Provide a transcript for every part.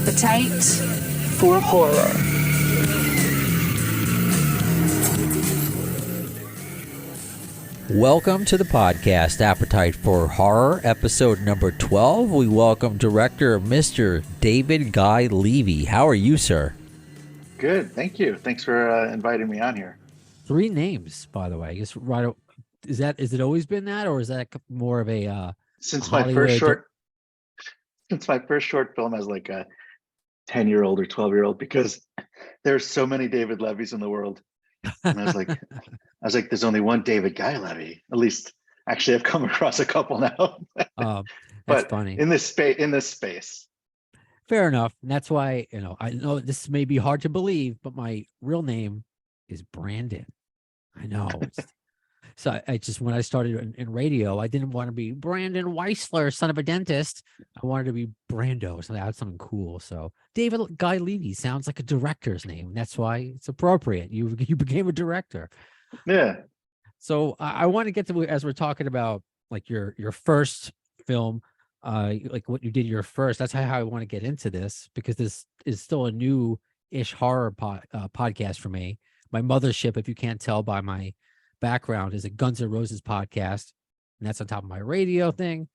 Appetite for Horror. Welcome to the podcast, Appetite for Horror, episode number 12. We welcome director Mr. David Guy Levy. How are you, sir? Good, thank you. Thanks for inviting me on here. 3 names, by the way. I guess is it always been that, or is that more of a Since my Hollywood? since my first short film as like a 10-year-old or 12-year-old, because there's so many David Levys in the world, and I was like, there's only one David Guy Levy. At least, actually, I've come across a couple now. That's But funny. in this space. Fair enough. And that's why, I know this may be hard to believe, but my real name is Brandon. I know. So I just, when I started in radio, I didn't want to be Brandon Weisler, son of a dentist. I wanted to be Brando. So that's something cool. So David Guy Levy sounds like a director's name. That's why it's appropriate. You became a director. Yeah. So I want to get to, as we're talking about like your first film, like what you did your first. That's how I want to get into this, because this is still a new-ish horror podcast for me. My mothership, if you can't tell by my background, is a Guns N' Roses podcast, and that's on top of my radio thing.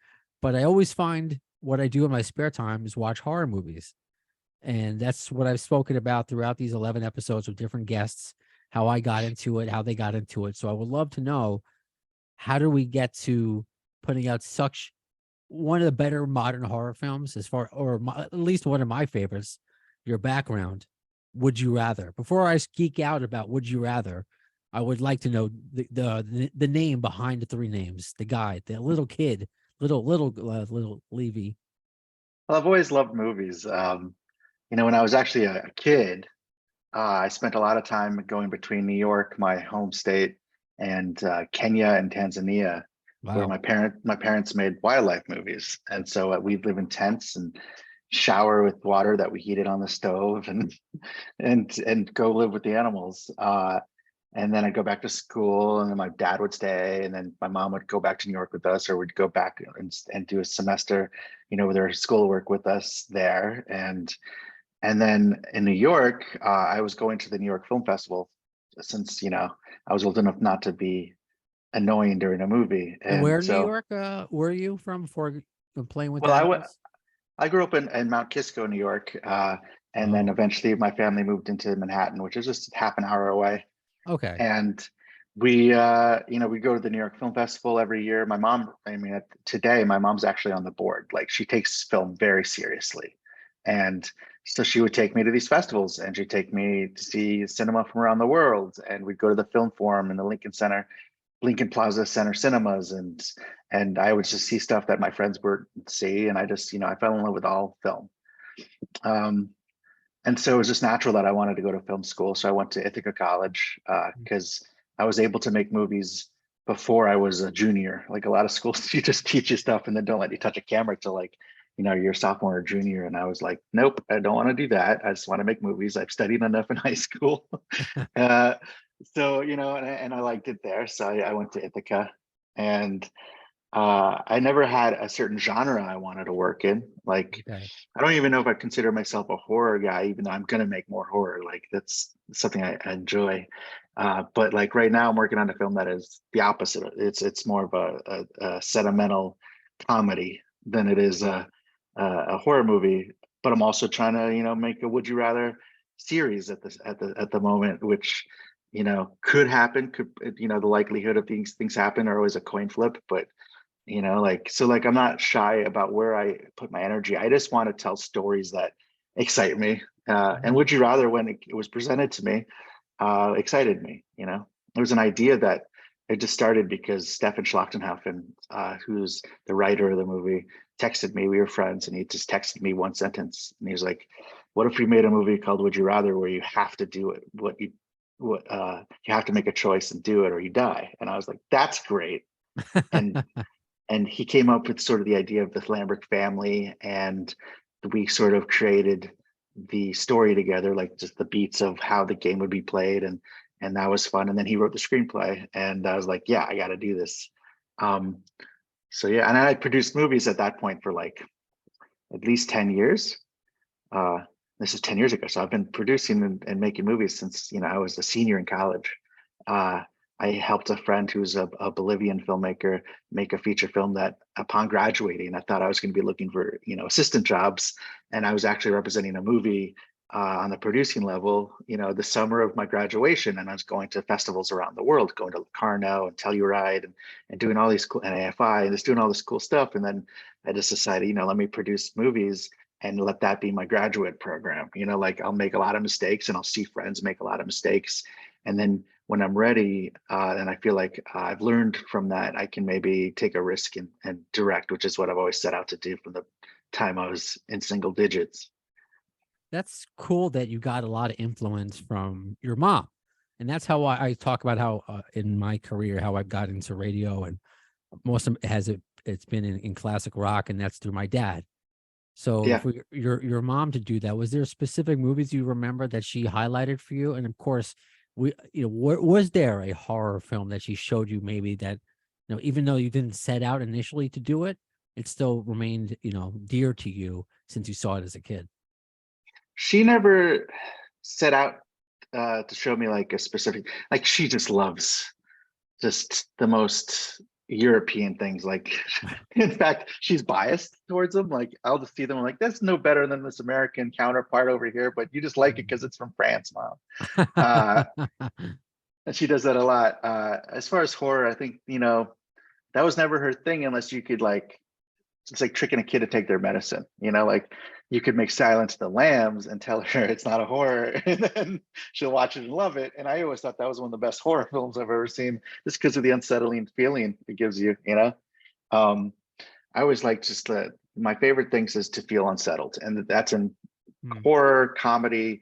But I always find what I do in my spare time is watch horror movies, and that's what I've spoken about throughout these 11 episodes with different guests, how I got into it, how they got into it. So I would love to know, how do we get to putting out such one of the better modern horror films, at least one of my favorites, your background, Would You Rather? Before I geek out about Would You Rather, I would like to know the name behind the 3 names, the guy, the little kid, little Levy. Well, I've always loved movies. When I was actually a kid, I spent a lot of time going between New York, my home state, and Kenya and Tanzania, where Wow. my parents made wildlife movies. And so we'd live in tents and shower with water that we heated on the stove, and go live with the animals. And then I'd go back to school, and then my dad would stay, and then my mom would go back to New York with us, or we'd go back and do a semester, with their schoolwork with us there. And then in New York, I was going to the New York Film Festival since, I was old enough not to be annoying during a movie. And where And in New so, York were you from before playing with well, animals? I grew up in Mount Kisco, New York. And then eventually my family moved into Manhattan, which is just half an hour away. Okay. And we go to the New York Film Festival every year. My mom, today, my mom's actually on the board. Like, she takes film very seriously. And so she would take me to these festivals, and she'd take me to see cinema from around the world. And we'd go to the Film Forum in the Lincoln Plaza Center cinemas. And I would just see stuff that my friends would see. And I just, I fell in love with all film. And so it was just natural that I wanted to go to film school. So I went to Ithaca College because I was able to make movies before I was a junior. Like, a lot of schools, you just teach you stuff and then don't let you touch a camera till like, you're a sophomore or junior. And I was like, nope, I don't want to do that. I just want to make movies. I've studied enough in high school. So, and I liked it there. So I went to Ithaca, and I never had a certain genre I wanted to work in. Like, Okay. I don't even know if I consider myself a horror guy, even though I'm going to make more horror. Like, that's something I enjoy. But like right now, I'm working on a film that is the opposite. It's more of a sentimental comedy than it is a horror movie. But I'm also trying to, make a Would You Rather series at the moment, which, could happen. The likelihood of these things happen are always a coin flip. But I'm not shy about where I put my energy. I just want to tell stories that excite me. And Would You Rather, when it was presented to me, excited me. It was an idea that it just started because Stefan Schlachtenhaufen, who's the writer of the movie, texted me. We were friends, and he just texted me one sentence, and he was like, "What if we made a movie called Would You Rather, where you have to do it? You have to make a choice and do it, or you die?" And I was like, "That's great." And and he came up with sort of the idea of the Lambert family, and we sort of created the story together, like just the beats of how the game would be played, and that was fun. And then he wrote the screenplay, and I was like, yeah, I got to do this. So yeah, and I produced movies at that point for like at least 10 years. This is 10 years ago. So I've been producing and making movies since, I was a senior in college. Uh, I helped a friend who's a Bolivian filmmaker make a feature film that upon graduating, I thought I was going to be looking for, assistant jobs. And I was actually representing a movie on the producing level, the summer of my graduation. And I was going to festivals around the world, going to Locarno and Telluride and doing all these cool, and AFI and just doing all this cool stuff. And then I just decided, let me produce movies and let that be my graduate program. Like I'll make a lot of mistakes and I'll see friends make a lot of mistakes. And then when I'm ready and I feel like I've learned from that, I can maybe take a risk and direct, which is what I've always set out to do from the time I was in single digits. That's cool that you got a lot of influence from your mom. And that's how I talk about how in my career, how I've got into radio, and most of it's been in classic rock, and that's through my dad. So Yeah. for your mom to do that, was there specific movies you remember that she highlighted for you? And of course, was there a horror film that she showed you maybe that, even though you didn't set out initially to do it, it still remained, dear to you since you saw it as a kid? She never set out to show me like a specific, like she just loves just the most European things. Like, in fact, she's biased towards them. Like, I'll just see them I'm like, that's no better than this American counterpart over here, but you just like it because it's from France, Mom. Uh, and she does that a lot. As far as horror, I think, that was never her thing unless you could like, it's like tricking a kid to take their medicine, like you could make Silence of the Lambs and tell her it's not a horror and then she'll watch it and love it. And I always thought that was one of the best horror films I've ever seen, just because of the unsettling feeling it gives you, I always like just my favorite things is to feel unsettled. And that's in horror, comedy,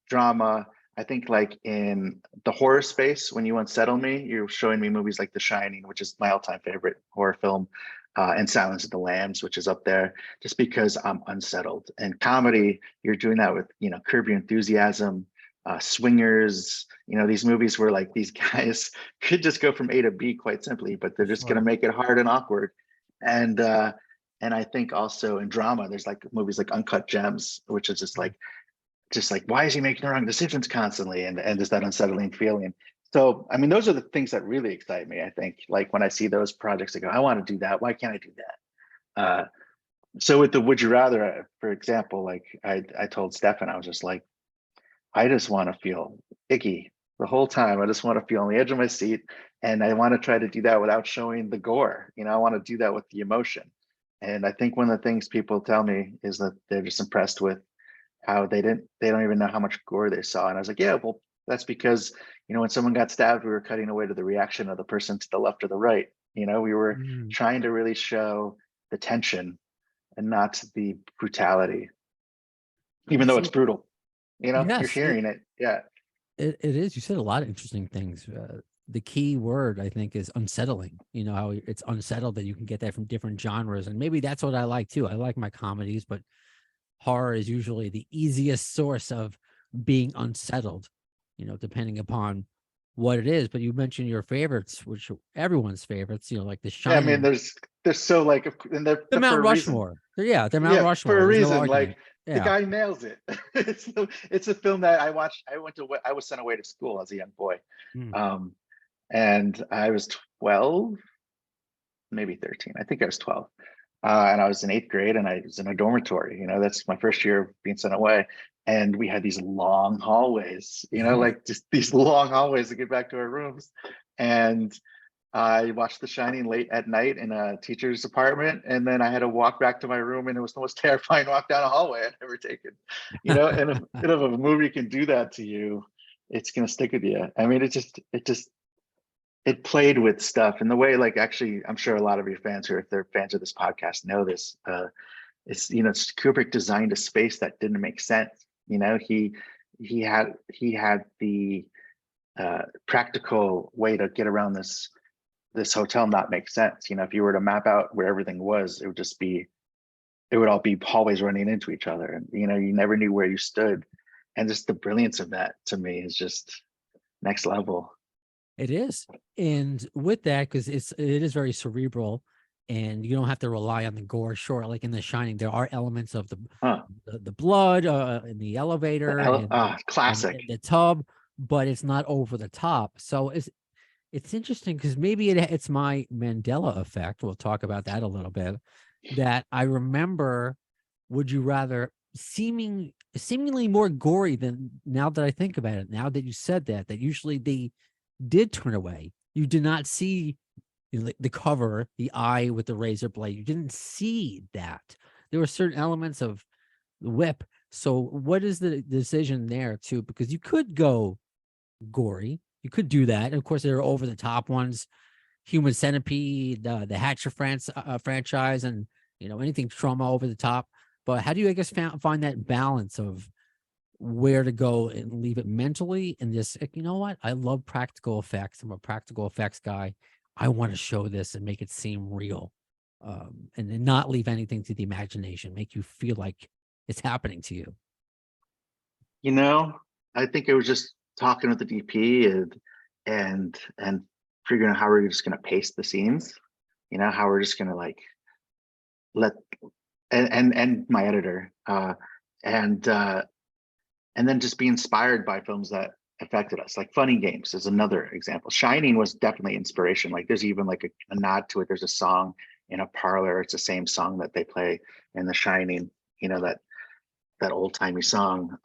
drama. I think like in the horror space, when you unsettle me, you're showing me movies like The Shining, which is my all-time favorite horror film, and Silence of the Lambs, which is up there, just because I'm unsettled. And comedy, you're doing that with, Curb Your Enthusiasm, Swingers, these movies where like these guys could just go from A to B quite simply, but they're just going to make it hard and awkward. And I think also in drama, there's like movies like Uncut Gems, which is just like, why is he making the wrong decisions constantly, and just that unsettling feeling. So I mean, those are the things that really excite me. I think like when I see those projects, I go, I want to do that. Why can't I do that? So with the Would You Rather, for example, like I told Stefan, I was just like, I just want to feel icky the whole time. I just want to feel on the edge of my seat, and I want to try to do that without showing the gore. I want to do that with the emotion. And I think one of the things people tell me is that they're just impressed with how they don't even know how much gore they saw. And I was like, yeah, well, that's because, when someone got stabbed, we were cutting away to the reaction of the person to the left or the right. We were trying to really show the tension and not the brutality, even though it's brutal. You're Yes, hearing it. Yeah. it is. You said a lot of interesting things. The key word, I think, is unsettling. How it's unsettled, that you can get that from different genres. And maybe that's what I like too. I like my comedies, but horror is usually the easiest source of being unsettled, depending upon what it is. But you mentioned your favorites, which are everyone's favorites, like The Yeah. I mean, Shining. there's so like, and they're The for Mount a reason. Rushmore. Yeah, the Mount Yeah, Rushmore. for a There's no reason. argument. Like the Yeah. guy nails it. It's a film that I watched. I was sent away to school as a young boy. Um, and I was 12, maybe 13. I think I was 12. And I was in 8th grade and I was in a dormitory. That's my first year of being sent away. And we had these long hallways, like just these long hallways to get back to our rooms. And I watched The Shining late at night in a teacher's apartment. And then I had to walk back to my room, and it was the most terrifying walk down a hallway I'd ever taken. And if a movie can do that to you, it's going to stick with you. I mean, it played with stuff in the way, like, actually, I'm sure a lot of your fans who, if they're fans of this podcast, know this. It's Kubrick designed a space that didn't make sense. He had the practical way to get around this hotel not make sense. If you were to map out where everything was, it would all be hallways running into each other, and you never knew where you stood. And just the brilliance of that, to me, is just next level. It is. And with that, because it is very cerebral, and you don't have to rely on the gore. Sure, like in The Shining, there are elements of Huh. the blood in the elevator and Classic. the tub, but it's not over the top. So it's interesting because maybe it's my Mandela effect. We'll talk about that a little bit. That I remember, would you rather seemingly more gory than, now that I think about it, now that you said that usually they did turn away. You did not see the cover, the eye with the razor blade. You didn't see that. There were certain elements of the whip. So what is the decision there too? Because you could go gory. You could do that. And of course, there are over the top ones, Human Centipede, the Hatcher franchise, and anything trauma over the top. But how do you, I guess, find that balance of where to go and leave it mentally, and just, you know what? I love practical effects. I'm a practical effects guy. I want to show this and make it seem real, and then not leave anything to the imagination. Make you feel like it's happening to you. I think it was just talking with the DP and figuring out how we're just going to pace the scenes. How we're just going to like let and my editor and then just be inspired by films that affected us. Like Funny Games is another example. Shining was definitely inspiration. Like there's even like a nod to it. There's a song in a parlor. It's the same song that they play in The Shining. That old timey song.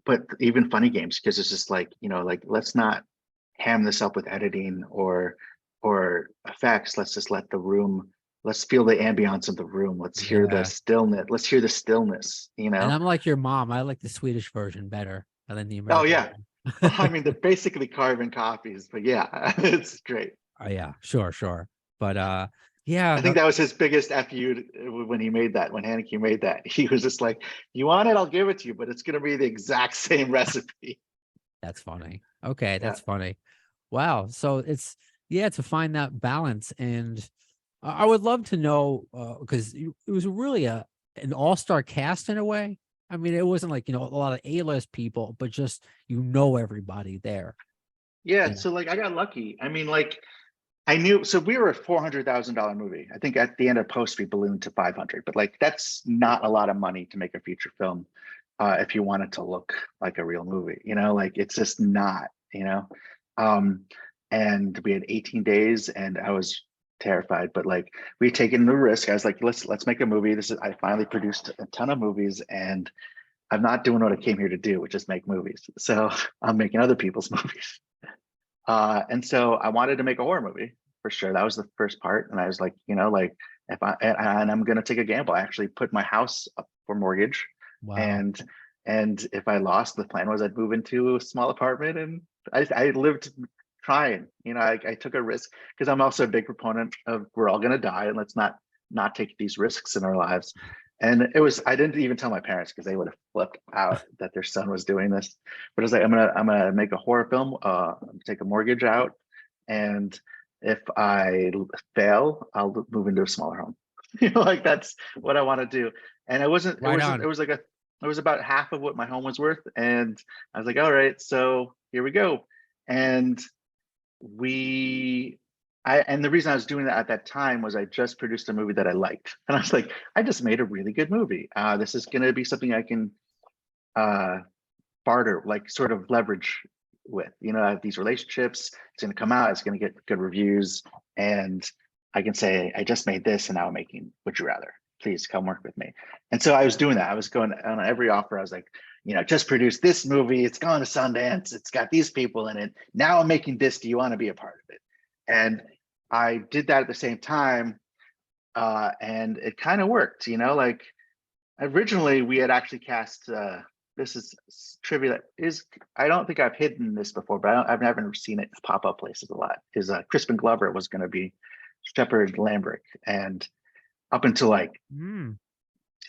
But even Funny Games, because it's just like, like let's not ham this up with editing or effects. Let's just let the room. Let's feel the ambiance of the room. Let's hear the stillness. Let's hear the stillness. And I'm like your mom. I like the Swedish version better than the Oh American. yeah. I mean, they're basically carbon copies, but yeah, it's great. Oh yeah, sure. But yeah, I think that was his biggest FU when he made that, when Haneke made that. He was just like, you want it, I'll give it to you, but it's going to be the exact same recipe. That's funny. Okay, that's Yeah. funny. Wow. So it's, to find that balance. And I would love to know, because it was really an all-star cast in a way. I mean, it wasn't like, a lot of A-list people, but just, everybody there. Yeah. Yeah. So like, I got lucky. I mean, like, I knew, so we were a $400,000 movie. I think at the end of post we ballooned to 500, but like that's not a lot of money to make a feature film if you want it to look like a real movie. Like it's just not. And we had 18 days, and I was terrified, but like we had taken the risk. I was like, let's make a movie. I finally produced a ton of movies, and I'm not doing what I came here to do, which is make movies. So I'm making other people's movies. And so I wanted to make a horror movie for sure. That was the first part. And I was like, like if and I'm going to take a gamble. I actually put my house up for mortgage. Wow. And if I lost, the plan was I'd move into a small apartment, and I lived trying, I took a risk because I'm also a big proponent of we're all going to die, and let's not take these risks in our lives. And I didn't even tell my parents because they would have flipped out that their son was doing this. But I was like, I'm gonna make a horror film, take a mortgage out, and if I fail, I'll move into a smaller home. Like that's what I want to do. And it wasn't. Right It on. was about half of what my home was worth, and I was like, all right, so here we go. And and the reason I was doing that at that time was I just produced a movie that I liked. And I was like, I just made a really good movie. This is going to be something I can barter, like sort of leverage with. I have these relationships. It's going to come out. It's going to get good reviews. And I can say, I just made this, and now I'm making Would You Rather. Please come work with me. And so I was doing that. I was going on every offer. I was like, just produced this movie. It's going to Sundance. It's got these people in it. Now I'm making this. Do you want to be a part of it? And I did that at the same time. And it kind of worked, like originally we had actually cast, this is trivia that is, I don't think I've hidden this before, but I've never seen it pop up places a lot, is Crispin Glover was going to be Shepard Lambrick. And up until like 2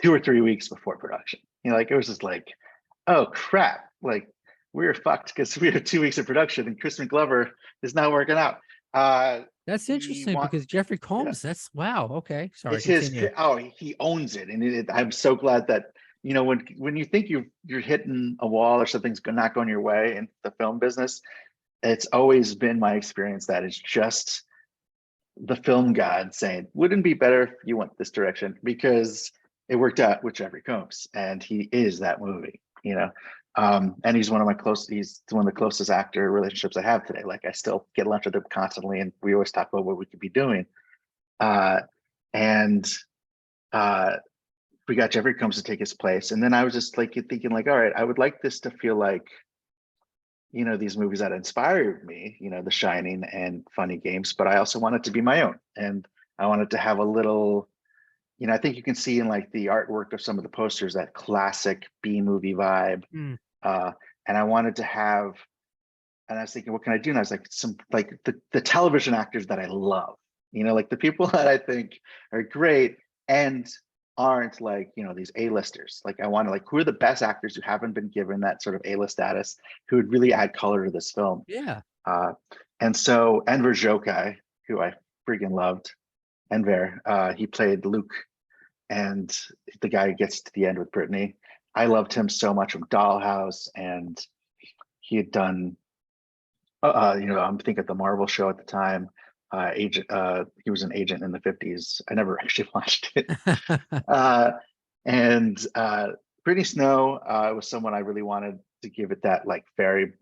or 3 weeks before production, like it was just like, oh crap, like we were fucked because we had 2 weeks of production and Crispin Glover is not working out. That's interesting because Jeffrey Combs, that's wow. Okay. Sorry. It's his, he owns it. And I'm so glad that, when you think you're hitting a wall or something's not going your way in the film business, it's always been my experience that it's just the film god saying, wouldn't it be better if you went this direction? Because it worked out with Jeffrey Combs, and he is that movie, you know. And he's one of the closest actor relationships I have today. Like I still get lunch with him constantly, and we always talk about what we could be doing. And we got Jeffrey Combs to take his place. And then I was just like thinking like, all right, I would like this to feel like, you know, these movies that inspired me, you know, The Shining and Funny Games, but I also want it to be my own. And I wanted to have a little, you know, I think you can see in like the artwork of some of the posters, that classic B movie vibe. Mm. And I wanted to have, and I was thinking, what can I do? And I was like, some like the television actors that I love, you know, like the people that I think are great and aren't like, you know, these A-listers. Like I want to like, who are the best actors who haven't been given that sort of A-list status, who would really add color to this film? Yeah. And so Enver Jokai, who I freaking loved, Enver, he played Luke, and the guy who gets to the end with Brittany. I loved him so much from Dollhouse, and he had done, you know, I'm thinking of the Marvel show at the time. Agent, he was an agent in the 50s. I never actually watched it. And Brittany Snow was someone I really wanted to give it that like fairy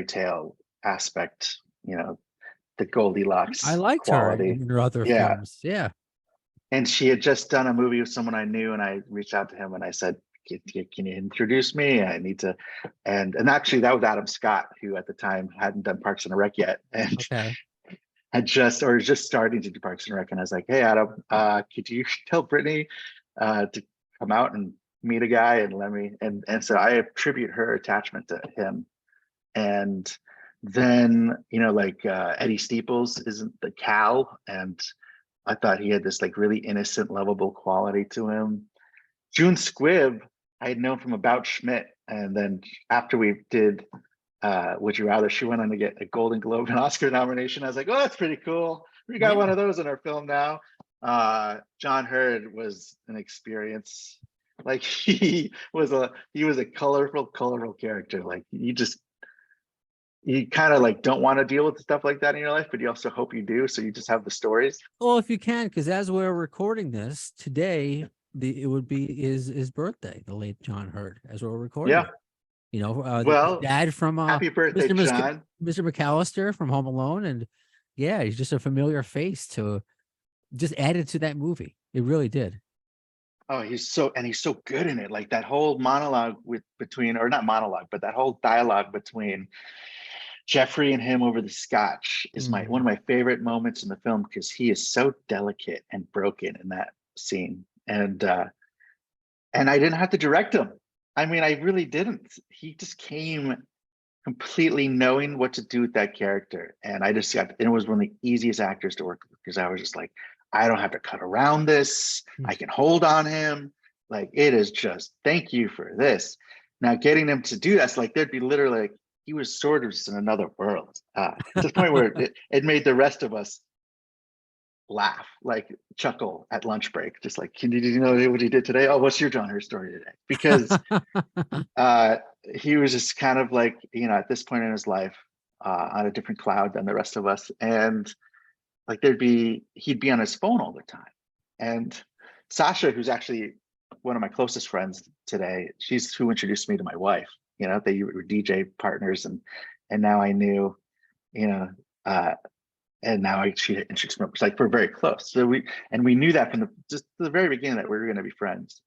tale aspect, you know, the Goldilocks I liked her quality. in her other Yeah. films. Yeah. And she had just done a movie with someone I knew, and I reached out to him and I said, can you introduce me? I need to, and actually that was Adam Scott, who at the time hadn't done Parks and Rec yet, and Okay. had just starting to do Parks and Rec. And I was like, hey Adam, could you tell Brittany to come out and meet a guy and let me, and so I attribute her attachment to him. And then, you know, like Eddie Steeples isn't the Cal, and I thought he had this like really innocent, lovable quality to him. June Squibb, I had known from About Schmidt, and then after we did Would You Rather, she went on to get a Golden Globe and Oscar nomination. I was like, oh, that's pretty cool. We got one of those in our film now. John Hurd was an experience. Like he was a colorful character. Like you kind of like don't want to deal with stuff like that in your life, but you also hope you do. So you just have the stories. Well, if you can, because as we're recording this today, it would be his birthday, the late John Hurd, as we're recording. Yeah. It. You know, Well, the dad from happy birthday, John. Mr. McAllister from Home Alone, and yeah, he's just a familiar face to just added to that movie. It really did. Oh, he's so good in it. Like that whole monologue not monologue, but that whole dialogue between Jeffrey and him over the scotch is one of my favorite moments in the film, because he is so delicate and broken in that scene. And I didn't have to direct him. I mean, I really didn't. He just came completely knowing what to do with that character. And it was one of the easiest actors to work with, because I was just like, I don't have to cut around this. I can hold on him. Like, it is just, thank you for this. Now getting him to do that's like, there'd be literally like, he was sort of just in another world, to the point where it made the rest of us laugh, like chuckle at lunch break, just like, can you know what he did today? Oh, what's your John Hurd story today? Because he was just kind of like, you know, at this point in his life, on a different cloud than the rest of us. And like he'd be on his phone all the time. And Sasha, who's actually one of my closest friends today, she's who introduced me to my wife. You know, they were DJ partners, and now I knew, you know, and now she introduced me. It's like we're very close. So we knew that from just the very beginning that we were going to be friends.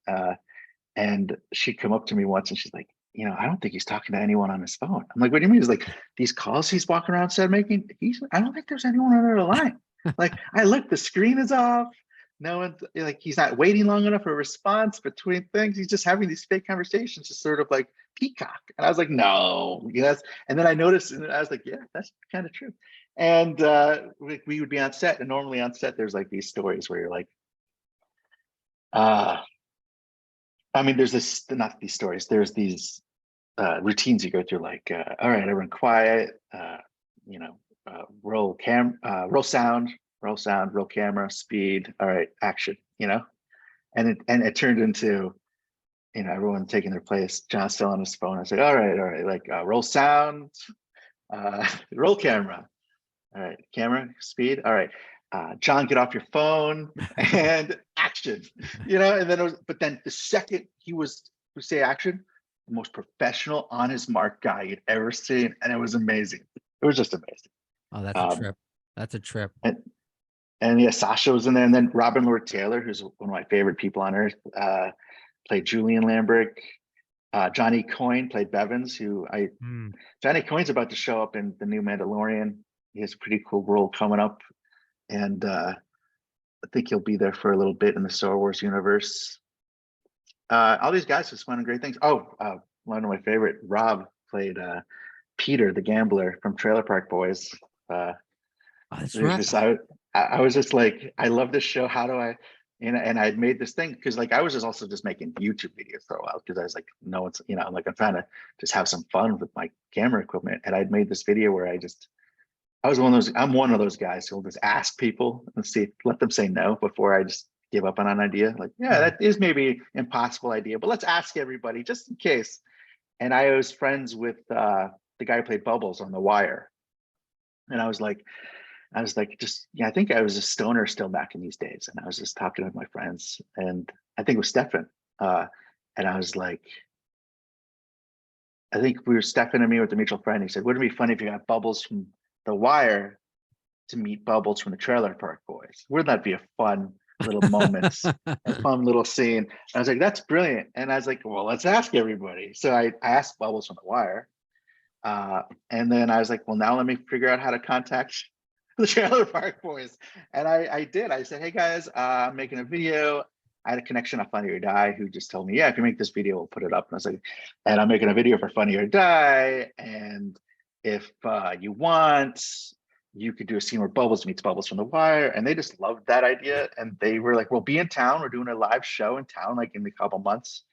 And she'd come up to me once and she's like, you know, I don't think he's talking to anyone on his phone. I'm like, what do you mean? He's like, these calls he's walking around set making, I don't think there's anyone on the line. Like, I look, the screen is off. No one, like, he's not waiting long enough for a response between things. He's just having these fake conversations, just sort of like peacock. And I was like, no, yes. And then I noticed, and I was like, yeah, that's kind of true. And we would be on set, and normally on set, there's like these stories where you're like, I mean, there's not these stories, there's these routines you go through, like, all right, everyone quiet, you know, roll sound, roll camera, speed, all right, action, you know. And it turned into, you know, everyone taking their place, John still on his phone. I said, all right, like, roll sound, roll camera, all right, camera, speed, all right. John, get off your phone and action, and then but then the second he was to say action, the most professional on his mark guy you'd ever seen. And it was amazing. It was just amazing. Oh, that's a trip. That's a trip. And yeah, Sasha was in there. And then Robin Lord Taylor, who's one of my favorite people on earth, played Julian Lambert. Johnny Coyne played Bevins, Johnny Coyne's about to show up in the new Mandalorian. He has a pretty cool role coming up. And I think he'll be there for a little bit in the Star Wars universe. All these guys just fun and great things. One of my favorite, Rob played Peter the gambler from Trailer Park Boys. That's right. I was just like, I love this show. How do I? And I had made this thing because like I was just also just making YouTube videos for a while because I was like, no, it's I'm like I'm trying to just have some fun with my camera equipment. And I'd made this video where I'm one of those guys who'll just ask people and let them say no before I just give up on an idea. Like, yeah, that is maybe impossible idea, but let's ask everybody just in case. And I was friends with the guy who played Bubbles on The Wire. And I was like, I think I was a stoner still back in these days. And I was just talking with my friends, and I think it was Stefan. And I was like, I think we were Stefan and me with a mutual friend. He said, wouldn't it be funny if you got Bubbles from The Wire to meet Bubbles from the Trailer Park Boys? Wouldn't that be a fun little moment, a fun little scene? And I was like, that's brilliant. And I was like, well, let's ask everybody. So I asked Bubbles from The Wire. And then I was like, well, now let me figure out how to contact the Trailer Park Boys. And I did. I said, hey guys, I'm making a video. I had a connection on Funny or Die who just told me, yeah, if you make this video, we'll put it up. And I was like, and I'm making a video for Funny or Die. And if you want, you could do a scene where Bubbles meets Bubbles from The Wire. And they just loved that idea. And they were like, well, be in town. We're doing a live show in town, like in a couple months.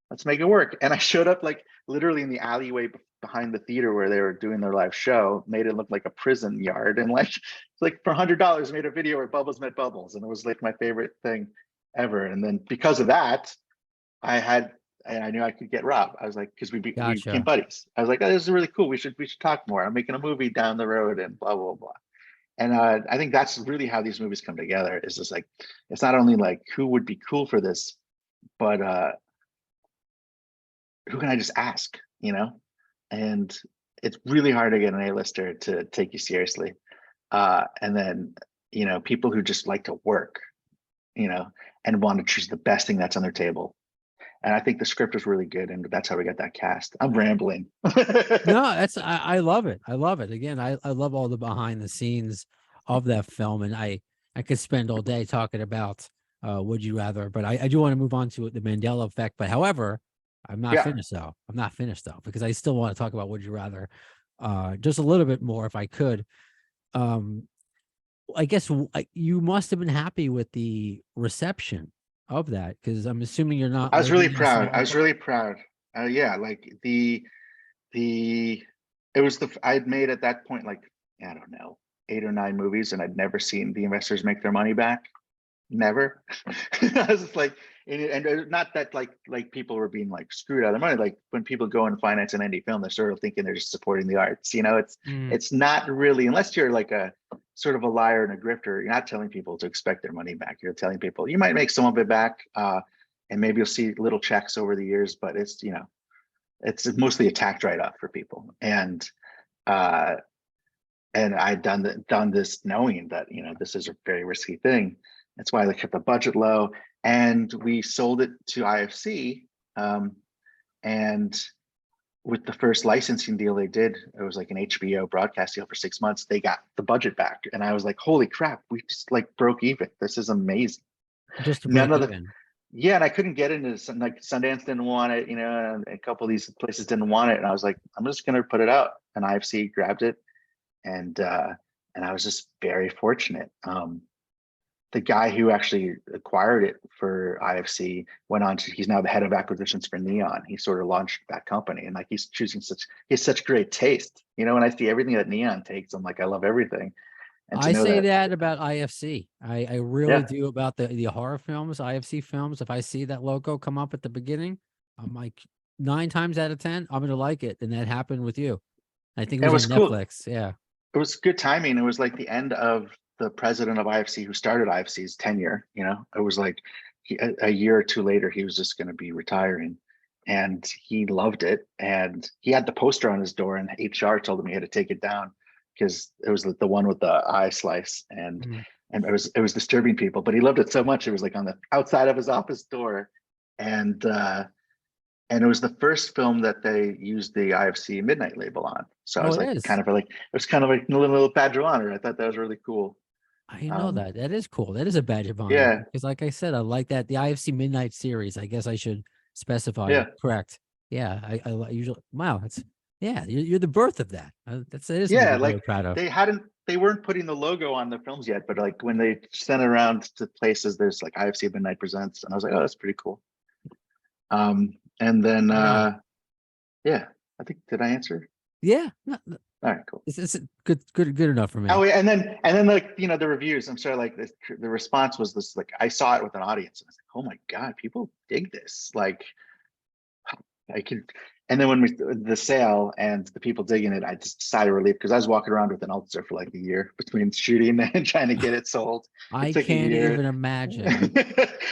Let's make it work. And I showed up like literally in the alleyway behind the theater where they were doing their live show, made it look like a prison yard. And like for $100 made a video where Bubbles met Bubbles. And it was like my favorite thing ever. And then because of that, I knew I could get Rob. I was like, because we became buddies. I was like, oh, this is really cool. We should talk more. I'm making a movie down the road and blah, blah, blah. And I think that's really how these movies come together. Is just like, it's not only like who would be cool for this, but who can I just ask, And it's really hard to get an A-lister to take you seriously. And then, people who just like to work, and want to choose the best thing that's on their table. And I think the script was really good, and that's how we got that cast. I'm rambling. No, I love it. I love it. Again, I love all the behind the scenes of that film, and I could spend all day talking about Would You Rather, but I do want to move on to the Mandela effect. But however, I'm not finished though. I'm not finished though, because I still want to talk about Would You Rather just a little bit more if I could. I guess you must have been happy with the reception of that, because I'm assuming you're not. I was really proud. Yeah, like I'd made at that point, like, I don't know, 8 or 9 movies, and I'd never seen the investors make their money back. Never. I was just like, and not that like people were being like screwed out of their money. Like when people go and finance an indie film, they're sort of thinking they're just supporting the arts. It's not really, unless you're like a sort of a liar and a grifter, you're not telling people to expect their money back. You're telling people you might make some of it back, and maybe you'll see little checks over the years, but it's it's mostly a tax write-off for people. And I'd done this knowing that this is a very risky thing. That's why they kept the budget low, and we sold it to IFC. And with the first licensing deal they did, it was like an HBO broadcast deal for 6 months. They got the budget back, and I was like, "Holy crap! We just like broke even. This is amazing." Just to break even. Yeah, and I couldn't get into some, like Sundance didn't want it, and a couple of these places didn't want it, and I was like, "I'm just gonna put it out." And IFC grabbed it, and I was just very fortunate. The guy who actually acquired it for IFC went on to, he's now the head of acquisitions for Neon. He sort of launched that company, and like he has such great taste. When I see everything that Neon takes, I'm like, I love everything. And I say that about IFC. I really do about the horror films, IFC films. If I see that logo come up at the beginning, I'm like 9 times out of 10, I'm gonna like it. And that happened with you. I think it was on Netflix. Cool. Yeah. It was good timing. It was like the end of the president of IFC who started IFC's tenure. You know, it was like a year or two later, he was just going to be retiring, and he loved it. And he had the poster on his door, and HR told him he had to take it down because it was the one with the eye slice, and it was disturbing people. But he loved it so much, it was like on the outside of his office door, and it was the first film that they used the IFC Midnight label on. So I was it like, is. kind of like, it was kind of like a little badge of honor. I thought that was really cool. I didn't know that. That is cool. That is a badge of honor. Yeah. Because like I said, I like that. The IFC Midnight series, I guess I should specify. Yeah. Correct. Yeah. I usually, wow. It's, yeah, you're the birth of that. That is something Yeah, I'm like really proud of. they weren't putting the logo on the films yet, but like when they sent it around to places, there's like IFC Midnight Presents, and I was like, oh, that's pretty cool. And then yeah, I think, did I answer? Yeah. No, All right, cool. it's good enough for me. Oh, and then like, you know, the reviews, I'm sorry, like the response was this, like, I saw it with an audience and I was like, oh my God, people dig this. Like, I could, and then when the sale and the people digging it, I just sighed of relief because I was walking around with an ulcer for like a year between shooting and trying to get it sold. I can't even imagine.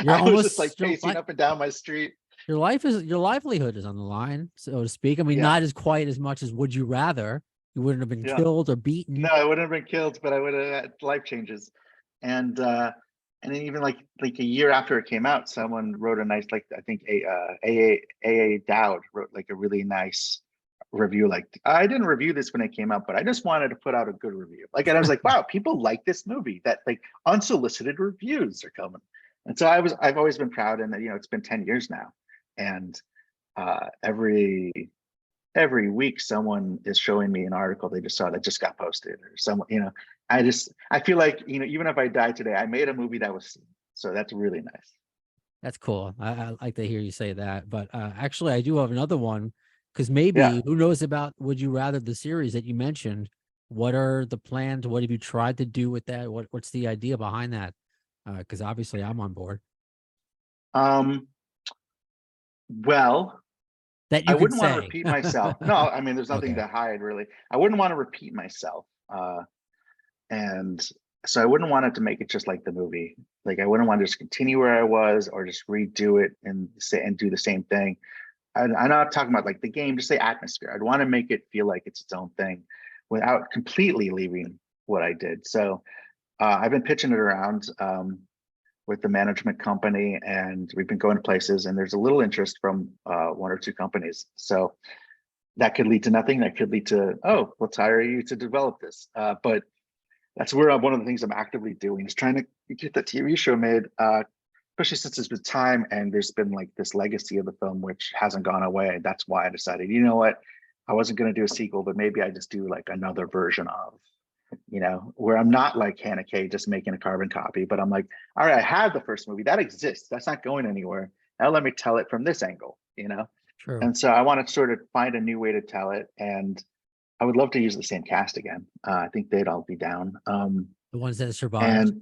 You're I was just like almost pacing up and down my street. your livelihood is on the line, so to speak. I mean, Yeah. not as quite as much as would you rather. You wouldn't have been Yeah. killed or beaten. No, I wouldn't have been killed, but I would have had life changes. And then even like a year after it came out, someone wrote a nice, like, I think AA Dowd wrote like a really nice review. Like, I didn't review this when it came out, but I just wanted to put out a good review. Like, and I was like, wow, people like this movie. That, like, unsolicited reviews are coming. And so I've always been proud, and you know, it's been 10 years now, and every week someone is showing me an article they just saw that just got posted, or someone, you know, I feel like, you know, even if I die today, I made a movie that was seen. So that's really nice. That's cool. I like to hear you say that. But actually, I do have another one, because maybe, Yeah. who knows about Would You Rather, the series that you mentioned. What are the plans? What have you tried to do with that? What's the idea behind that? Because obviously I'm on board. Well, That you I can wouldn't want to say. repeat myself. No, I mean, there's nothing Okay. to hide, really. I wouldn't want to repeat myself. And so I wouldn't want it to make it just like the movie. Like, I wouldn't want to just continue where I was or just redo it and do the same thing. I'm not talking about like the game, just the atmosphere. I'd want to make it feel like it's its own thing without completely leaving what I did. So I've been pitching it around with the management company, and we've been going to places, and there's a little interest from one or two companies. So that could lead to nothing. That could lead to, oh, let's hire you to develop this. But that's where one of the things I'm actively doing is trying to get the TV show made, especially since it's been time and there's been like this legacy of the film, which hasn't gone away. That's why I decided, you know what, I wasn't going to do a sequel, but maybe I just do like another version of, you know, where I'm not like Hannah Kay just making a carbon copy, but I'm like, all right, I have the first movie that exists. That's not going anywhere. Now let me tell it from this angle, you know? True. And so I want to sort of find a new way to tell it. And I would love to use the same cast again. I think they'd all be down. The ones that survived.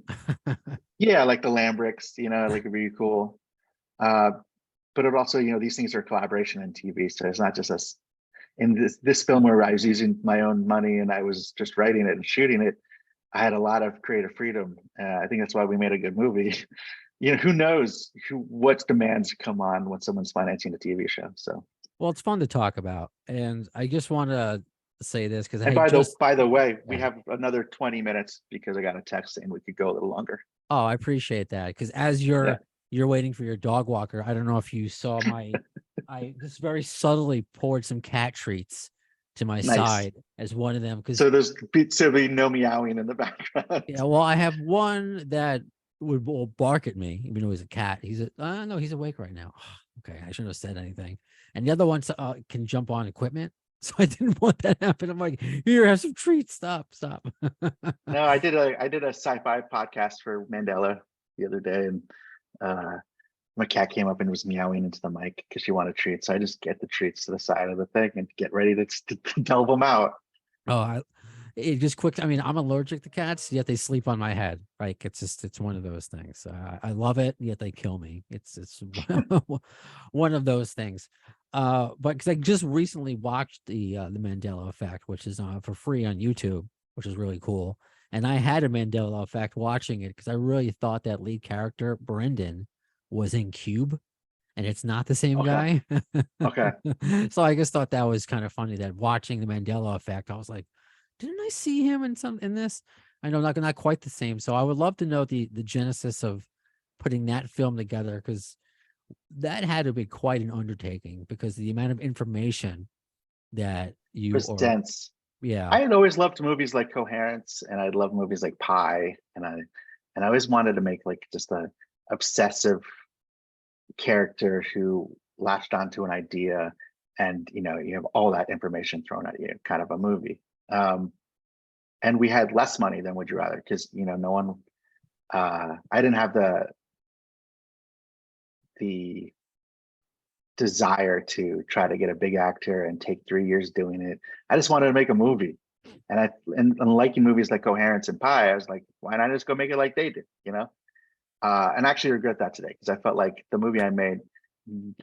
And yeah, like the Lambricks, you know, like it'd be cool. But it also, you know, these things are collaboration in TV. So it's not just us. In this film where I was using my own money and I was just writing it and shooting it, I had a lot of creative freedom. I think that's why we made a good movie. You know, who knows what demands come on when someone's financing a TV show. So, well, it's fun to talk about, and I just want to say this because and by the way, we have another 20 minutes because I got a text saying we could go a little longer. Oh, I appreciate that, because as you're waiting for your dog walker, I don't know if you saw I just very subtly poured some cat treats to my side as one of them, because so there's no meowing in the background. Yeah, well, I have one that will bark at me, even though he's a cat. He's no, he's awake right now. Okay, I shouldn't have said anything. And the other one can jump on equipment, so I didn't want that to happen. I'm like, here, have some treats. Stop. No, I did a sci-fi podcast for Mandela the other day, and my cat came up and was meowing into the mic because she wanted treats. So I just get the treats to the side of the thing and get ready to delve them out. Oh, it just quick. I mean, I'm allergic to cats, yet they sleep on my head. Like, it's one of those things. I love it, yet they kill me. It's one of those things. But because I just recently watched the Mandela Effect, which is for free on YouTube, which is really cool. And I had a Mandela effect watching it because I really thought that lead character, Brendan, was in Cube, and it's not the same Okay. guy. Okay. So I just thought that was kind of funny that watching the Mandela effect, I was like, didn't I see him in this? I know not quite the same. So I would love to know the genesis of putting that film together, because that had to be quite an undertaking, because the amount of information that It you was or dense. yeah. I had always loved movies like Coherence, and I love movies like Pi, and I always wanted to make like just a obsessive character who latched onto an idea, and you have all that information thrown at you, kind of a movie. And we had less money than Would You Rather, because no one. I didn't have the desire to try to get a big actor and take 3 years doing it. I just wanted to make a movie. And liking movies like Coherence and Pi, I was like, why not just go make it like they did, and I actually regret that today, because I felt like the movie I made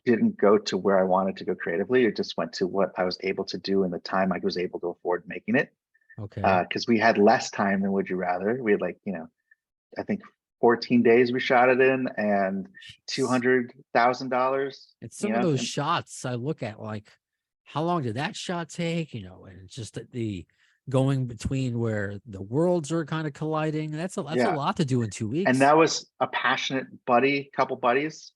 didn't go to where I wanted to go creatively. It just went to what I was able to do in the time I was able to afford making it. Okay. Because we had less time than Would You Rather. We had like, I think 14 days we shot it in, and Jeez. $200,000. It's some of those shots I look at, like, how long did that shot take? And it's just the going between where the worlds are kind of colliding. That's a Yeah. lot to do in 2 weeks. And that was a passionate couple buddies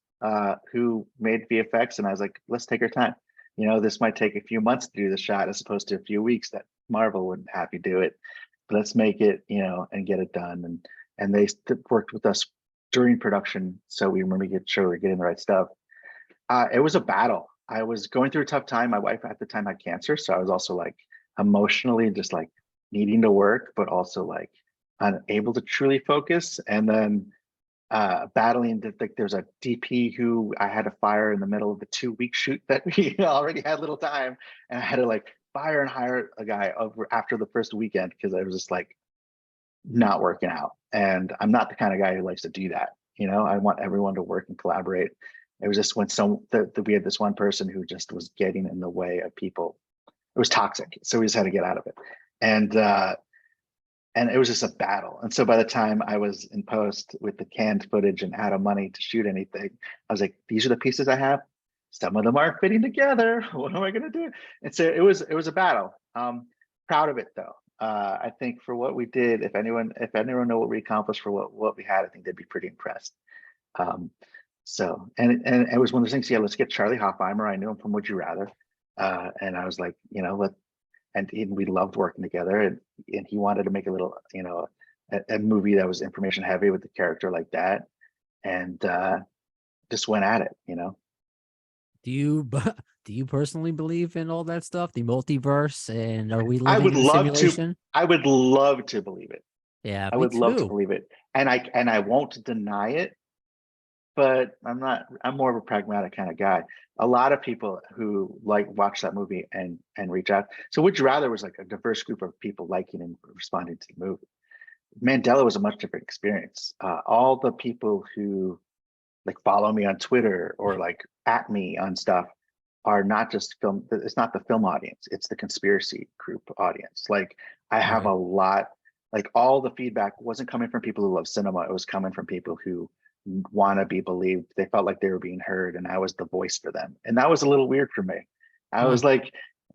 who made VFX, and I was like, let's take our time. This might take a few months to do the shot as opposed to a few weeks that Marvel wouldn't have you do it. But let's make it, and get it done. And they worked with us during production, so we get sure we're getting the right stuff. It was a battle. I was going through a tough time. My wife at the time had cancer, so I was also like emotionally just like needing to work, but also like unable to truly focus. And then battling like there's a DP who I had to fire in the middle of the 2 week shoot that we already had little time, and I had to like fire and hire a guy over after the first weekend, because I was just like not working out. And I'm not the kind of guy who likes to do that. I want everyone to work and collaborate. It was just when we had this one person who just was getting in the way of people. It was toxic, so we just had to get out of it. And it was just a battle. And so by the time I was in post with the canned footage and out of money to shoot anything, I was like, these are the pieces I have. Some of them aren't fitting together. What am I going to do? And so it was a battle. Proud of it though. I think for what we did, if anyone know what we accomplished for what we had, I think they'd be pretty impressed. And it was one of those things. Yeah, let's get Charlie Hoffheimer. I knew him from Would You Rather, and I was like, we loved working together, and he wanted to make a little, a movie that was information heavy with the character like that, and just went at it. Do you personally believe in all that stuff, the multiverse, and are we I living would in a love simulation? I would love to believe it. Yeah, I me would love to too. believe it, and I won't deny it. But I'm more of a pragmatic kind of guy. A lot of people who watch that movie and reach out. So Would You Rather was like a diverse group of people liking and responding to the movie. Mandela was a much different experience. All the people who like follow me on Twitter or like at me on stuff are not just film. It's not the film audience. It's the conspiracy group audience. Like I have Right. a lot, like all the feedback wasn't coming from people who love cinema. It was coming from people who want to be believed. They felt like they were being heard, and I was the voice for them. And that was a little weird for me. I Huh. was like,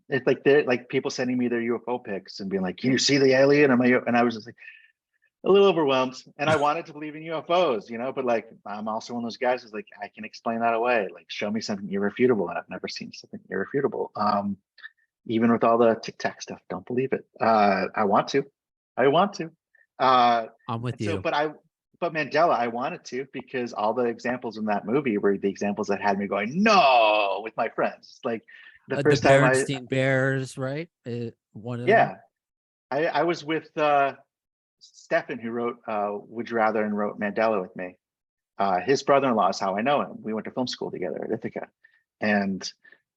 it's like they're like people sending me their UFO pics and being like, "Can you see the alien?" And I was just like a little overwhelmed. And I wanted to believe in UFOs, but like I'm also one of those guys who's like, I can explain that away. Like, show me something irrefutable, and I've never seen something irrefutable. Even with all the Tic Tac stuff, don't believe it. I want to. I'm with And so, you. but Mandela, I wanted to, because all the examples in that movie were the examples that had me going, no, with my friends. Like the The first time Berenstein Bears, right? One of them. yeah, I was with Stefan, who wrote Would You Rather and wrote Mandela with me. His brother-in-law is how I know him. We went to film school together at Ithaca, and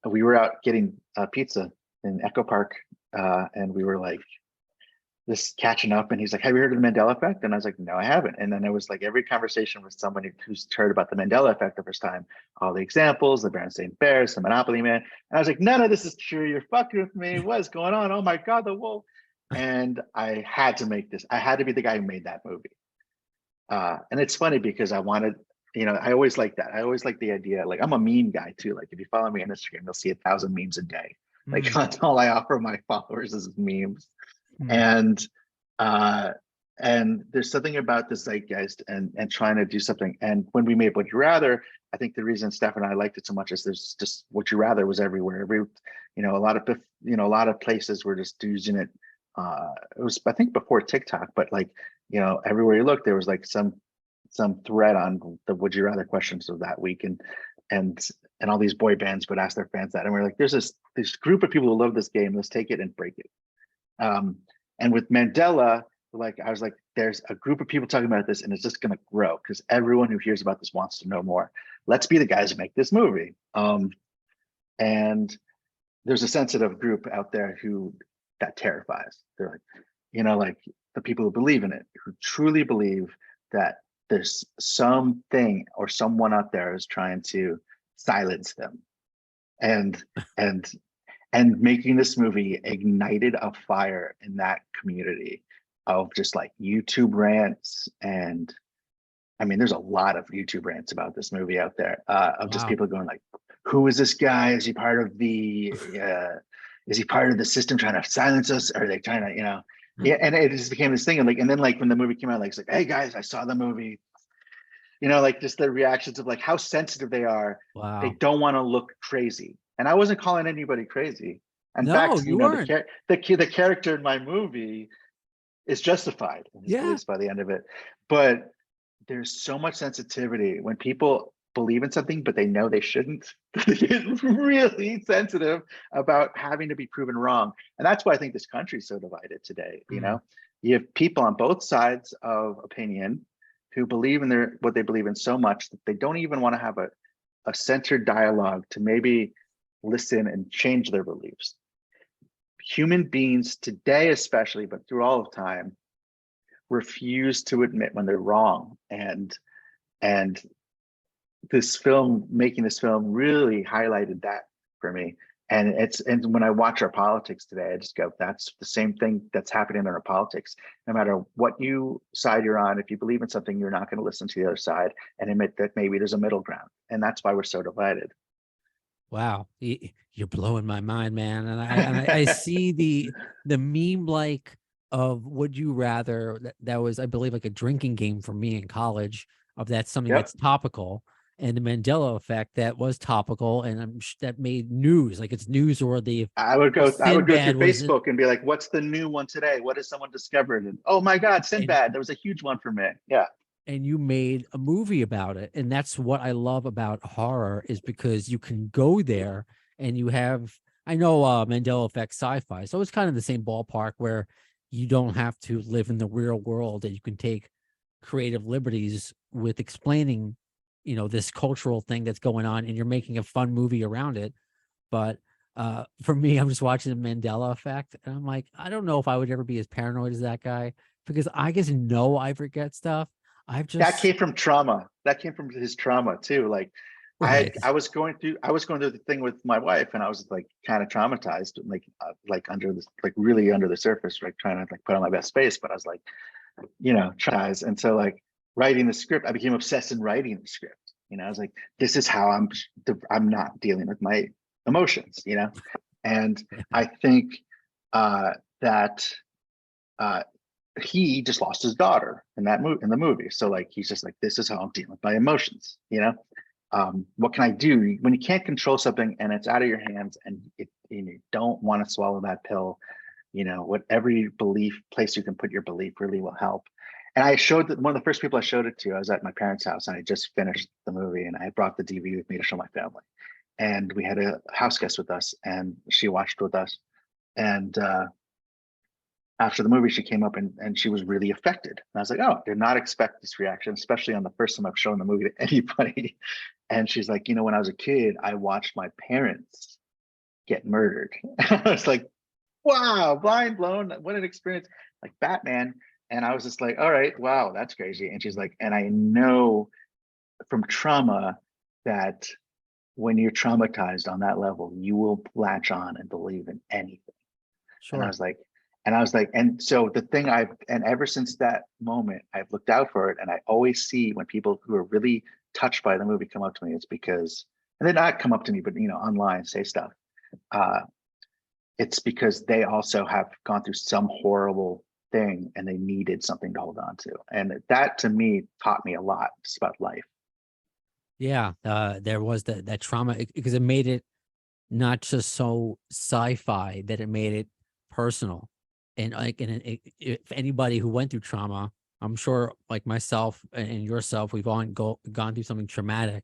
we were out getting pizza in Echo Park, and we were like just catching up. And he's like, "Have you heard of the Mandela effect?" And I was like, "No, I haven't." And then it was like every conversation with somebody who's heard about the Mandela effect the first time, all the examples, the Berenstain Bears, the Monopoly Man, and I was like, "None of this is true. You're fucking with me. What's going on? Oh my god, the wolf!" and I had to make this. I had to be the guy who made that movie. And it's funny because I wanted, I always like that. I always like the idea. Like I'm a meme guy too. Like if you follow me on Instagram, you'll see 1,000 memes a day. Like Mm, that's all I offer my followers is memes. mm. And uh and there's something about the zeitgeist and trying to do something. And when we made Would You Rather, I think the reason Steph and I liked it so much is there's just Would You Rather was everywhere. A lot of places were just using it. It was, I think, before TikTok, but like, everywhere you look, there was like some thread on the Would You Rather questions of that week. And and all these boy bands would ask their fans that. And we're like, there's this group of people who love this game. Let's take it and break it. And with Mandela, like I was like, there's a group of people talking about this, and it's just going to grow because everyone who hears about this wants to know more. Let's be the guys who make this movie. And there's a sensitive group out there who that terrifies. They're like, like the people who believe in it, who truly believe that there's something or someone out there is trying to silence them. And and and making this movie ignited a fire in that community of just like YouTube rants. And I mean, there's a lot of YouTube rants about this movie out there, of just Wow. people going like, who is this guy? Is he part of the system trying to silence us? Are they trying to, yeah. And it just became this thing. And then like when the movie came out, like it's like, hey guys, I saw the movie. Like just the reactions of like how sensitive they are. They Wow. don't want to look crazy. And I wasn't calling anybody crazy. In No, fact, you weren't. the character in my movie is justified in his Yeah. beliefs by the end of it. But there's so much sensitivity when people believe in something, but they know they shouldn't. They get really sensitive about having to be proven wrong. And that's why I think this country is so divided today. Mm. You have people on both sides of opinion who believe in what they believe in so much that they don't even want to have a centered dialogue to maybe listen and change their beliefs. Human beings today, especially, but through all of time, refuse to admit when they're wrong. And making this film really highlighted that for me. And when I watch our politics today, I just go, that's the same thing that's happening in our politics. No matter what side you're on, if you believe in something, you're not going to listen to the other side and admit that maybe there's a middle ground. And that's why we're so divided. Wow, you're blowing my mind, man. And I see the meme like of Would You Rather that was, I believe, like a drinking game for me in college of that's something Yep. that's topical, and the Mandela effect that was topical and that made news, like it's news, or the I would go Sinbad through was Facebook and be like, what's the new one today? What has someone discovered? And oh my God, and Sinbad. There was a huge one for me. Yeah. and you made a movie about it. And that's what I love about horror, is because you can go there and you have, I know Mandela Effect sci-fi, so it's kind of the same ballpark where you don't have to live in the real world and you can take creative liberties with explaining, this cultural thing that's going on, and you're making a fun movie around it. But for me, I'm just watching the Mandela Effect and I'm like, I don't know if I would ever be as paranoid as that guy, because I just know I forget stuff. I've That just came from trauma. That came from his trauma too. Like right. I was going through the thing with my wife, and I was like kind of traumatized, like under this, like really under the surface, like trying to like put on my best face. But I was like, traumatized. And so like writing the script, I became obsessed in writing the script. I was like, this is how I'm not dealing with my emotions, And I think that he just lost his daughter in the movie. So like he's just like, this is how I'm dealing with my emotions, what can I do when you can't control something and it's out of your hands, and you don't want to swallow that pill? What every place you can put your belief really will help. And I showed that one of the first people I showed it to, I was at my parents' house and I just finished the movie, and I brought the DVD with me to show my family. And we had a house guest with us, and she watched with us. And after the movie, she came up and she was really affected. And I was like, oh, did not expect this reaction, especially on the first time I've shown the movie to anybody. And she's like, when I was a kid, I watched my parents get murdered. I was like, wow, mind blown. What an experience. Like Batman. And I was just like, all right, wow, that's crazy. And she's like, and I know from trauma that when you're traumatized on that level, you will latch on and believe in anything. And I Sure. was like, And I was like, and so the thing and ever since that moment, I've looked out for it. And I always see when people who are really touched by the movie come up to me, it's because, and they not come up to me, but, online say stuff. It's because they also have gone through some horrible thing and they needed something to hold on to. And that to me taught me a lot just about life. Yeah, there was that trauma because it made it not just so sci-fi that it made it personal. And like, if anybody who went through trauma, I'm sure like myself and yourself, we've all gone through something traumatic,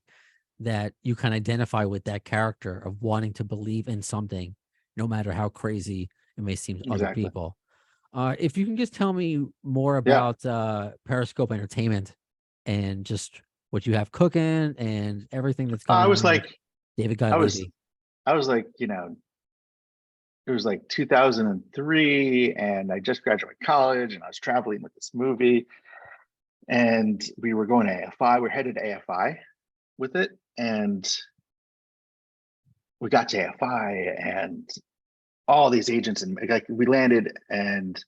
that you can identify with that character of wanting to believe in something, no matter how crazy it may seem to other Exactly. people. If you can just tell me more Yeah. about Periscope Entertainment and just what you have cooking and everything that's I going was on with like, David Guy I was, Levy. I was like, it was like 2003 and I just graduated college and I was traveling with this movie and we were going to AFI. We're headed to AFI with it. And we got to AFI and all these agents, and like we landed and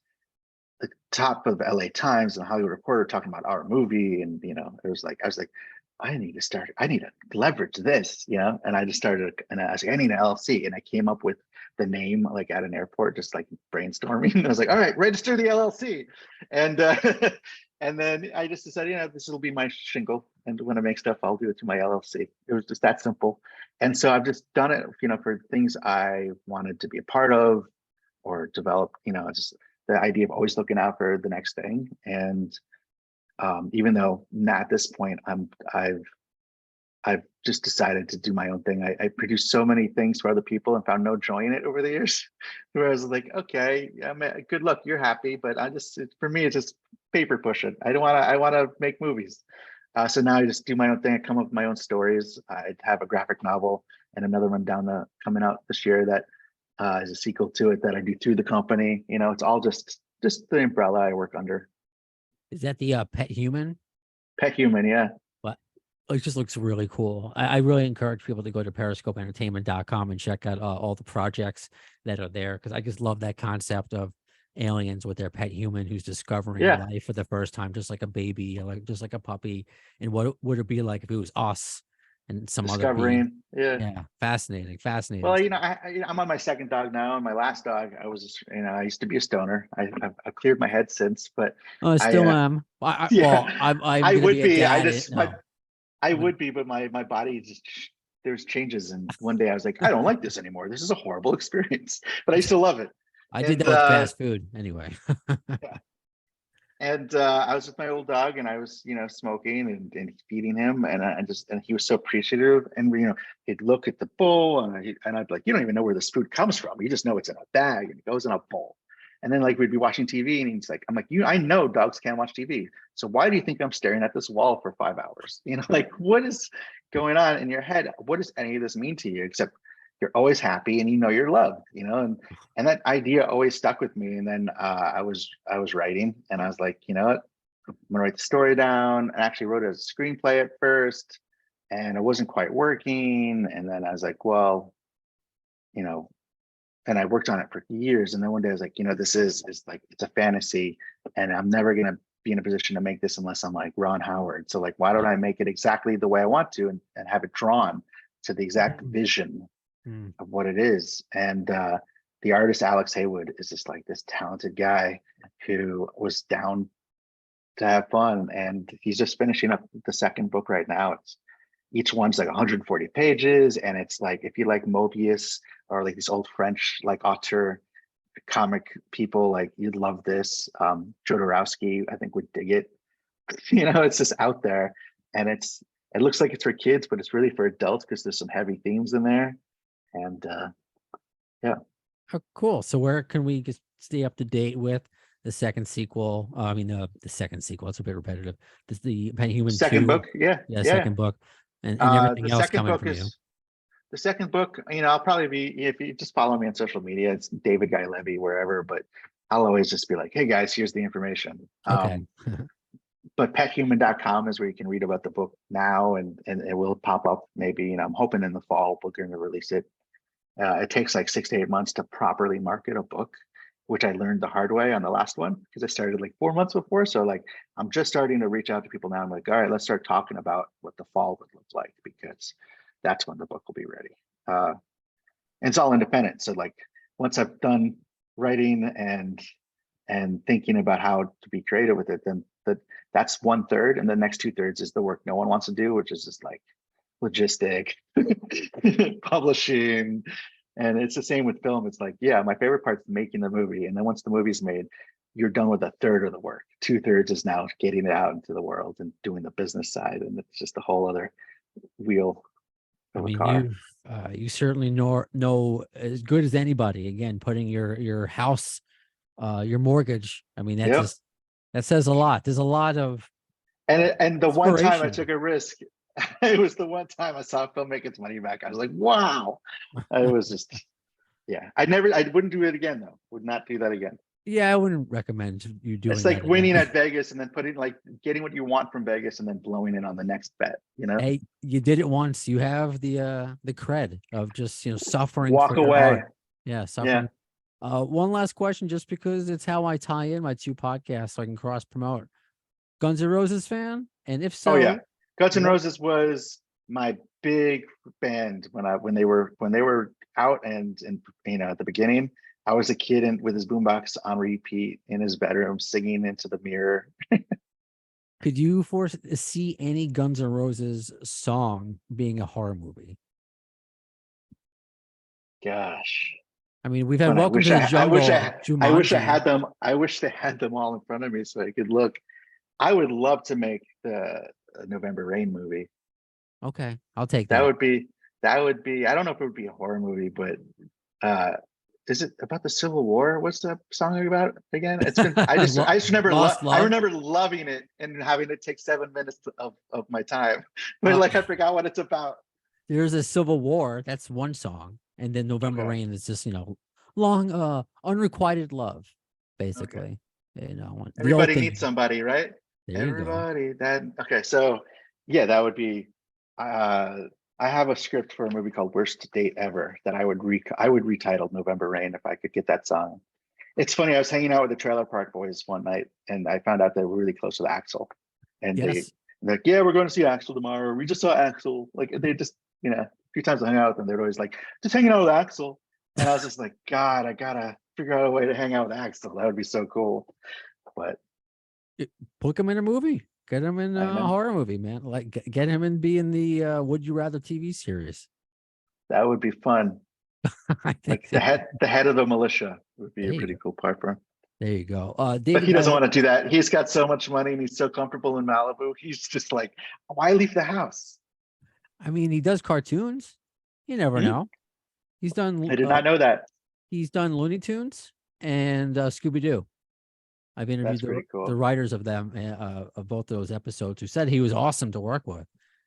the top of LA Times and Hollywood Reporter talking about our movie. And, it was like, I was like, I need to leverage this, and I just started, and I was like, I need an LLC. And I came up with the name like at an airport, just like brainstorming. And I was like, all right, register the LLC. And, and then I just decided, this will be my shingle. And when I make stuff, I'll do it through my LLC. It was just that simple. And so I've just done it, for things I wanted to be a part of or develop, just the idea of always looking out for the next thing. And even though not at this point, I've just decided to do my own thing. I produced so many things for other people and found no joy in it over the years. Where I was like, okay, good luck, you're happy, but for me, it's just paper pushing. I want to make movies. So now I just do my own thing. I come up with my own stories. I have a graphic novel and another one coming out this year that is a sequel to it that I do through the company. It's all just the umbrella I work under. Is that the Pet Human? Pet Human, yeah. But it just looks really cool. I really encourage people to go to periscopeentertainment.com and check out all the projects that are there, because I just love that concept of aliens with their pet human who's discovering Yeah. life for the first time, just like a baby, just like a puppy. And what would it be like if it was us and some other being? Discovering, yeah. Yeah, fascinating. Well, I'm on my second dog now, and my last dog, I used to be a stoner. I've cleared my head since, but Oh, I I, still am. Well, yeah, I'm I gonna would be a be. dad. No, I I'm gonna, would be, but my body just there's changes, and one day I was like, I don't like this anymore. This is a horrible experience, but I still love it. I did And that with fast food anyway. yeah. And I was with my old dog, and I was, smoking and feeding him, and and he was so appreciative. And he'd look at the bowl, and I'd be like, you don't even know where this food comes from. You just know it's in a bag and it goes in a bowl. And then like we'd be watching TV, and he's like, I'm like, I know dogs can't watch TV, so why do you think I'm staring at this wall for 5 hours? Like what is going on in your head? What does any of this mean to you? Except you're always happy and you're loved, and that idea always stuck with me. And then I was writing, and I was like, you know what, I'm gonna write the story down. I actually wrote a screenplay at first, and it wasn't quite working. And then I was like, well, and I worked on it for years. And then one day I was like, this is like, it's a fantasy, and I'm never gonna be in a position to make this unless I'm like Ron Howard. So like, why don't I make it exactly the way I want to, and have it drawn to the exact vision of what it is. And the artist Alex Haywood is just like this talented guy who was down to have fun, and he's just finishing up the second book right now. Each one's like 140 pages, and it's like, if you like Mobius or like these old French like auteur comic people, like you'd love this. Jodorowsky, I think, would dig it. It's just out there, and it looks like it's for kids, but it's really for adults because there's some heavy themes in there. And yeah. Oh, cool. So where can we just stay up to date with the second sequel? I mean, the second sequel, it's a bit repetitive. This the Pet Human Second 2. book, yeah. Second book, and The everything else second coming book from you. is the second book. I'll probably be, if you just follow me on social media, it's David Guy Levy wherever, but I'll always just be like, hey guys, here's the information. Okay. But pethuman.com is where you can read about the book now, and it will pop up maybe, I'm hoping in the fall we're going to release it. It takes like 6 to 8 months to properly market a book. which I learned the hard way on the last one because I started like 4 months before. So like I'm just starting to reach out to people now. I'm like, all right, let's start talking about what the fall would look like because that's when the book will be ready. And it's all independent. So like once I've done writing and thinking about how to be creative with it, then that's 1/3, and the next 2/3 is the work no one wants to do, which is just like logistic, publishing. And it's the same with film. It's like, yeah, my favorite part's making the movie. And then once the movie's made, you're done with 1/3 of the work. 2/3 is now getting it out into the world and doing the business side. And it's just a whole other wheel I of a mean, car. you certainly know as good as anybody. Again, putting your house, your mortgage. I mean, that Yep. just that says a lot. There's a lot of And the one time I inspiration. took a risk, it was the one time I saw a film make its money back. I was like, wow. It was just, yeah. I wouldn't do it again though. Would not do that again. Yeah, I wouldn't recommend you doing It's like that winning again. at Vegas and then getting what you want from Vegas and then blowing it on the next bet, you know? Hey, you did it once. You have the cred of just suffering Walk for your away. art. Yeah, suffering. Yeah. One last question, just because it's how I tie in my two podcasts, so I can cross promote. Guns N' Roses fan, and if so, Oh yeah. Guns N' what- Roses was my big band when they were out and at the beginning. I was a kid with his boombox on repeat in his bedroom singing into the mirror. could you see any Guns N' Roses song being a horror movie? Gosh. I mean, we've had Man, Welcome to the Jungle, I wish I Jumanji. had them. I wish they had them all in front of me so I could look. I would love to make the November Rain movie. Okay, I'll take That that. would be. I don't know if it would be a horror movie, but is it about the Civil War? What's the song about again? It's been. I just remember. Lost I Love? remember loving it and having it take 7 minutes of my time, but Uh, like I forgot what it's about. There's a Civil War. That's one song, and then November Okay. Rain is just long unrequited love, basically. The Everybody opening. needs somebody, right? There you go. Everybody. Okay. So yeah, that would be. I have a script for a movie called Worst Date Ever that I would retitle November Rain if I could get that song. It's funny. I was hanging out with the Trailer Park Boys one night, and I found out they were really close with Axl, and they're Yes. like, "Yeah, we're going to see Axl tomorrow. We just saw Axl." Like they just, a few times I hung out with them, they're always like, "Just hanging out with Axl," and I was just like, "God, I gotta figure out a way to hang out with Axl. That would be so cool." But Put him in a movie. Get him in I a know horror movie, man. Like get him in be in the Would You Rather TV series. that would be fun. I think Like the head of the militia would be There a you pretty go. cool part for him. There you go. But David he Guy doesn't want to do that. He's got so much money and he's so comfortable in Malibu. He's just like, why leave the house? I mean, he does cartoons. You never know. He's done. I did not know that. He's done Looney Tunes and Scooby Doo. I've interviewed That's pretty cool. the writers of them of both those episodes, who said he was awesome to work with.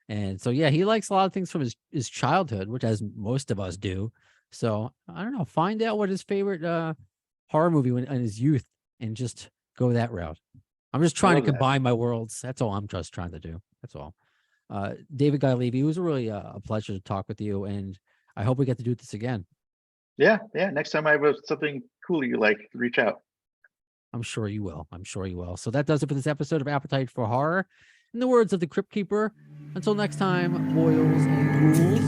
And so yeah, he likes a lot of things from his childhood, which as most of us do. So I don't know. Find out what his favorite horror movie in his youth, and just go that route. I'm just trying to love that. combine my worlds. That's all I'm just trying to do. That's all. David Guy Levy, it was really a pleasure to talk with you, and I hope we get to do this again. Yeah. Next time I have something cool you like, reach out. I'm sure you will. I'm sure you will. So that does it for this episode of Appetite for Horror. In the words of the Crypt Keeper, until next time, boils and ghouls.